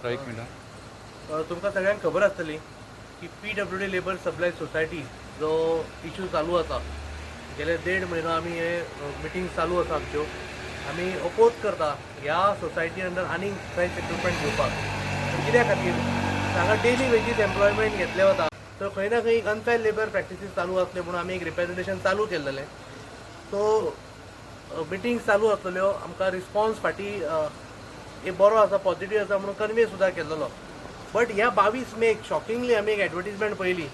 एक मिनट तुमकां सगळ्यांक खबर आसतली की PWD लेबर सप्लाय सोसायटी जो इश्यू चालू आसा गेले 1.5 म्हयनो आमी हे मिटींग चालू आसा आमच्यो आमी अपोज करता ह्या सोसायटी अंडर आनीक खंय सेटलमेंट घेवपाक कित्या खातीर हांगा डेली वेजीस एम्प्लॉयमेंट घेतले वता तर खंय ना खंय अनफेअर लेबर प्रॅक्टिसीस चालू आसले म्हणून आमी एक रिप्रेझेंटेशन चालू केल्लेलें सो मिटींग चालू आसलेल्यो आमकां रिस्पॉन्स फाटीं एक बरो आसा पॉझिटिव्ह आसा म्हणून कन्वे सुद्दां केल्लो बट ह्या 22 मेक शॉकिंगली आमी एक एडवर्टिजमेंट पयली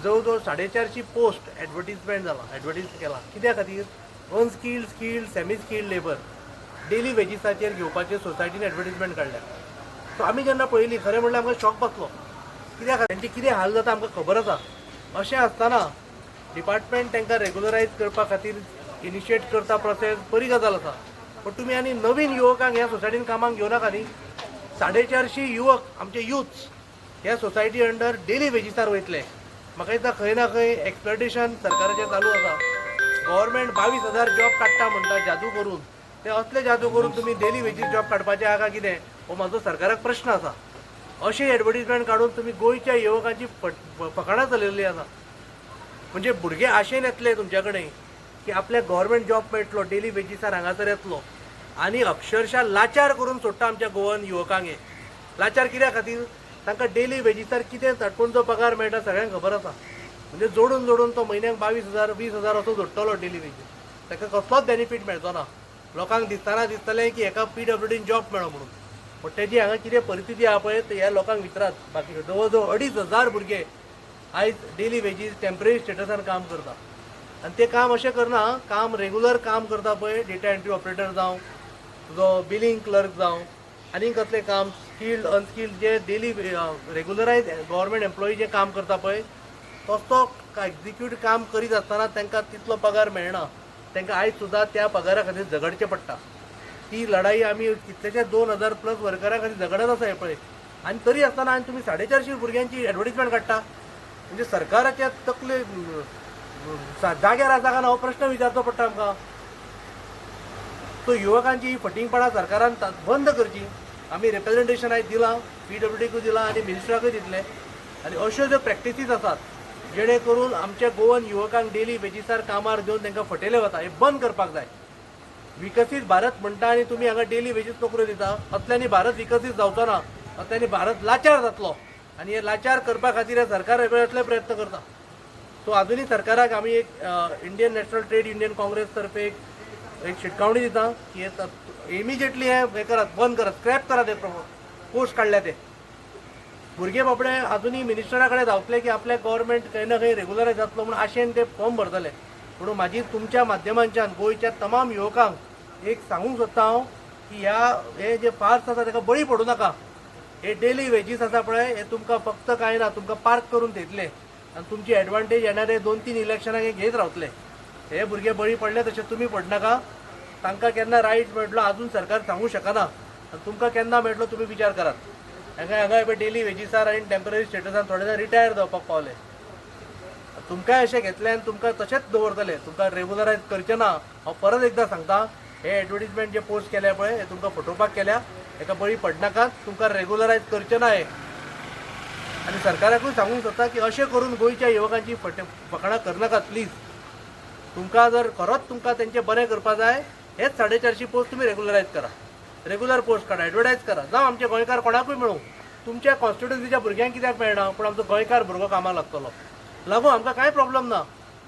जवळ जवळ 450 पोस्ट एडवर्टिजमेंट जाला एडवर्टीज केला कित्या खातीर unskilled skilled semi skilled labour daily वेजीसाचेर घेवपाचे सोसायटीन एडवर्टिजमेंट काडल्या सो आमी जेन्ना पळयली खरें म्हणल्यार आमकां शॉक बसलो कित्या खातीर तेंची कितें हाल जाता आमकां खबर आसा अशें आसतना डिपार्टमेंट तांकां रेग्युलरायज करपा खातीर इनिशिएट करता प्रोसेस बरी गजाल आसा पण तुमी आनी नवीन युवकांक ह्या सोसायटीन कामाक घेवनाका न्ही 450 युवक आमचे युथ्स ह्या सोसायटी अंडर डेली वेजीसार वयतले म्हाका दिसता खंय ना खंय एक्सप्लॉयटेशन सरकाराचें चालू आसा गव्हर्मेंट 22,000 जॉब काडटा म्हणटा जादू करून ते असले जादू करून तुमी डेली वेजीस जॉब काडपाचे आहा काय कितें हो म्हाजो सरकाराक प्रश्न आसा अशें एडवर्टिजमेंट काडून तुमी गोंयच्या युवकांची फकाणां चलयल्ली आसा म्हणजे भुरगे आशेन येतले तुमच्या कडेन की आपल्याक गव्हर्मेंट जॉब मेळटलो डेली वेजीसार हांगासर येतलो आनी अक्षरशः लाचार करून सोडटा आमच्या गोवन युवकांक हे लाचार कित्या खातीर तांकां डेली वेजीसार कितें तटपूणचो पगार मेळटा सगळ्यांक खबर आसा म्हणजे जोडून जोडून तो म्हयन्याक 22,000 20,000 असो जोडटलो डेली वेजीस ताका कसलोच बेनिफीट मेळचो ना लोकांक दिसतलें की एका PWDन जॉब मेळ्ळो म्हणून पण तेजी हांगा कितें परिस्थिती आहा पळय ह्या लोकांक विचारात बाकी जवळ जवळ 2,500 भुरगे आयज डेली वेजीस टेम्पररी स्टेटसान काम करता आनी ते काम अशें करना काम रेग्युलर काम करता पळय डेटा एंट्री ऑपरेटर जावं तुजो बिलिंग क्लर्क जावं आनी कसलें काम स्किल्ड अनस्किल्ड जे डेली रेग्युलरायज गव्हर्मेंट एम्प्लॉई जे काम करता पळय तसो एक्झिक्यूटीव काम करीत आसतना तांकां तितलो पगार मेळना तांकां आयज सुद्दां त्या पगारा खातीर झगडचें पडटा ती लढाई आमी कितलेशे 2,000 प्लस वर्करां खातीर झगडत आसा हे पळय आनी तरी आसतना आनी तुमी 450 भुरग्यांची एडवर्टिजमेंट काडटा म्हणजे सरकाराच्या तकले जाग्यार आसा काय ना हो प्रश्न विचारचो पडटा आमकां सो युवकांची ही फटिंगपणां सरकारान बंद करची आमी रिप्रेझेंटेशन आयज दिलां PWDकूय दिलां आनी मिनिस्टराकूय दितले आनी अश्यो ज्यो प्रॅक्टिसीस आसात जेणे करून आमच्या गोवन युवकांक डेली वेजीसार कामार घेवन तांकां फटयले वता हे बंद करपाक जाय विकसीत भारत म्हणटा आनी तुमी हांगा डेली वेजीस नोकऱ्यो दिता असल्यांनी भारत विकसीत जावचो ना असल्यांनी भारत लाचार जातलो आनी हे लाचार करपा खातीर हे सरकार वेगळे प्रयत्न करता सो अजूनही सरकाराक आमी एक Indian national trade union Congress तर्फे एक शिटकावणी दिता की हे इमिजिएटली हे करात बंद करात स्क्रॅप करात हे पोस्ट काढल्या ते भुरगे बाबडे अजूनही मिनिस्टरा कडेन धांवतले की आपल्या गव्हर्मेंट खंय ना खंय रेग्युलरायज जातलो म्हणून आशेन ते फॉर्म भरतले म्हणून म्हाजी तुमच्या माध्यमांच्यान गोंयच्या तमाम युवकांक एक सांगूंक सोदता हांव की हे जे फार्स आसा ताका बळी पडूं नाका हे डेली वेजीस आसा पळय हे तुमकां फक्त कांय ना तुमकां पार्क करून थेयतले आनी तुमची एडवांटेज येणारे 2-3 इलेक्शनाक हे घेत रावतले हे भुरगे बळी पडले तशें तुमी पडनाका तांकां केन्ना रायट मेळटलो अजून सरकार सांगूंक शकना आनी तुमकां केन्ना मेळटलो तुमी विचार करात हांगा डेली वेजीसार आनी टेम्पररी स्टेटसान थोडे जाण रिटायर जावपाक पावले तुमकांय अशें घेतलें आनी तुमकां तशेंच दवरतले तुमकां रेग्युलरायज करचें ना हांव परत एकदां सांगता हे एडवर्टिजमेंट जे पोस्ट केल्या पळय हे तुमकां फटोवपाक केल्या हेका बळी पडनाकात तुमकां रेग्युलरायज करचें ना हे आनी सरकाराकूय सांगूंक सोदता की अशें करून गोंयच्या युवकांची फकाणां करनाकात प्लीज तुमकां जर खरोच तुमकां तेंचें बरें करपा जाय हेच 450 पोस्ट तुमी रेग्युलरायज करा रेग्युलर पोस्ट काडा एडवर्टायज करा जावं आमचे गोंयकार कोणाकूय मेळूं तुमच्या कॉन्स्टिट्युन्सीच्या भुरग्यांक कित्याक मेळना पूण आमचो गोंयकार भुरगो कामाक लागतलो लागून आमकां कांय प्रॉब्लम ना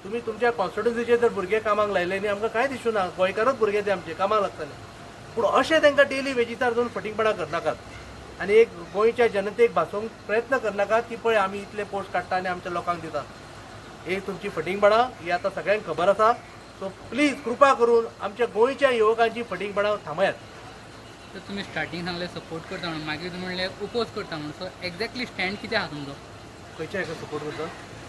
तुमी तुमच्या कॉन्स्टिट्युन्सीचे जर भुरगे कामाक लायले न्ही आमकां कांय दिसूं ना गोंयकारूच भुरगे ते आमचे कामाक लागतले पूण अशें तांकां डेली वेजीसार दोन फटिंगपणां करनाकात आनी एक गोंयच्या जनतेक भासोवंक प्रयत्न करनाकात की पळय आमी इतले पोस्ट काडटा आनी आमच्या लोकांक दिता एक तुमची फटिंगपणां ही आतां सगळ्यांक खबर आसा सो प्लीज कृपा करून आमच्या गोंयच्या युवकांची फटिंगपणां थांबयात तर तुम्ही स्टार्टिंग सांगले सपोर्ट करता म्हणून मागीर तुम्ही म्हणले उपोज करता म्हणून सो एक्झॅक्टली स्टँड कितें आहा तुमचो खंयच्या हाका सपोर्ट करता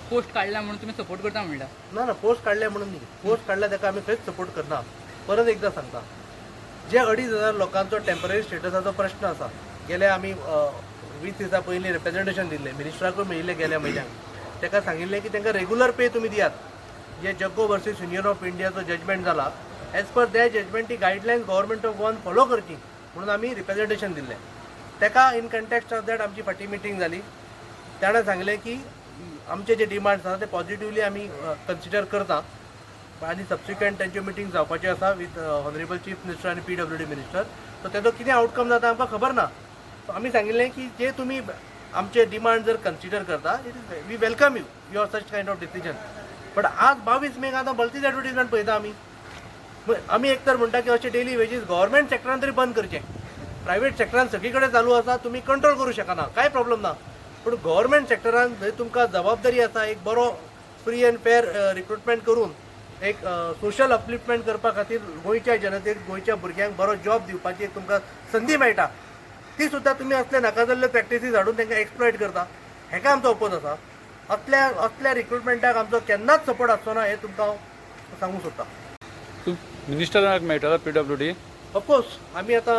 पोस्ट काडला म्हणून तुम्ही सपोर्ट करता म्हणटा ना पोस्ट काडले म्हणून न्ही पोस्ट काडल्या ताका आमी खंयच सपोर्ट करना परत एकदां सांगता जे 2,500 लोकांचो टेम्पररी स्टेटसाचो प्रश्न आसा गेले आमी 20 दिसां पयलीं रिप्रेझेंटेशन दिल्लें मिनिस्टराकूय मेळिल्लें गेल्या म्हयन्याक ताका सांगिल्लें की तांकां रेग्युलर पे तुमी दियात जे जग्गो वर्सीस युनियन ऑफ इंडियाचो जजमेंट जाला एज पर दॅट जजमेंट ती गायडलायन्स गव्हर्मेंट ऑफ गोवान फॉलो करची म्हणून आमी रिप्रेझेंटेशन दिल्लें तेका इन कंटेक्स्ट ऑफ दॅट आमची फाटी मिटींग जाली. ताणें सांगलें की आमचे जे डिमांड्स आसा ते पॉझिटिवली आमी कन्सिडर करता आनी सबसिक्वेंट तेंच्यो मिटींग जावपाची आसा विथ ऑनरेबल चीफ मिनिस्टर आनी PWD मिनिस्टर. सो तेजो कितें आउटकम जाता आमकां खबर ना. सो आमी सांगिल्लें की जे तुमी आमचे डिमांड जर कन्सिडर करता it is we welcome you your such kind of decision. But आज 22 मेक आतां भलतीच एडवर्टिजमेंट पळयता आमी एक तर म्हणटा की अशे डेली वेजीस गव्हर्मेंट सेक्टरान तरी बंद करचे. प्रायवेट सेक्टरान सगळी कडेन चालू आसा, तुमी कंट्रोल करूं शकना, कांय प्रॉब्लम ना. पूण गव्हर्मेंट सेक्टरान थंय तुमकां जबाबदारी आसा एक बरो फ्री एंड फेअर रिक्रुटमेंट करून एक सोशल अपलिफ्टमेंट करपा खातीर गोंयच्या जनतेक गोंयच्या भुरग्यांक बरो जॉब दिवपाची एक तुमकां संदी मेळटा. ती सुद्दां तुमी असले नाका जाल्ले प्रॅक्टिसीस हाडून तांकां एक्सप्लॉयट करता. हेका आमचो ओपोज आसा. असल्या रिक्रुटमेंटाक आमचो केन्नाच सपोर्ट आसचो ना हें तुमकां हांव सांगूंक सोदतां. मिनिस्टराक मेळटलो PWD? ऑफकोर्स आमी आतां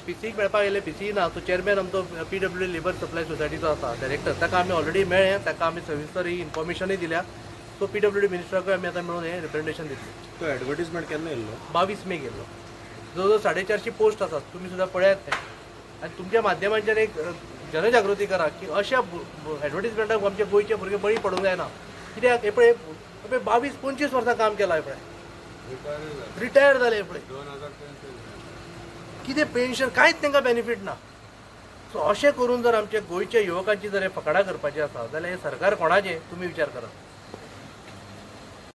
PCक मेळपाक गेले. PC ना, तो चेअरमॅन आमचो PWD लेबर सप्लाय सोसायटीचो आसा डायरेक्टर, ताका आमी ऑलरेडी मेळ्ळे, ताका आमी सविस्तर ही इन्फॉर्मेशनूय दिल्या. सो PWD मिनिस्टराकूय आमी आतां मेळून हें रिप्रेझेंटेशन दितलें. तो एडवर्टीजमेंट केन्ना येयल्लो? 22 मे गेल्लो. जवळ 450 पोस्ट आसात, तुमी सुद्दां पळयात ते. आनी तुमच्या माध्यमांच्यान एक जनजागृती करा की अशा एडवर्टिजमेंटाक आमचे गोंयचे भुरगे बळी पडूंक जायना. कित्याक हे पळय 22-25 वर्सां काम केलां, हे पळय रिटायर जाले, हे पळय कितें पेन्शन कांयच तांकां बेनिफीट ना. सो अशें करून जर आमच्या गोंयच्या युवकांची जर हे फकाडां करपाची आसा जाल्यार हे सरकार कोणाचें तुमी विचार करात.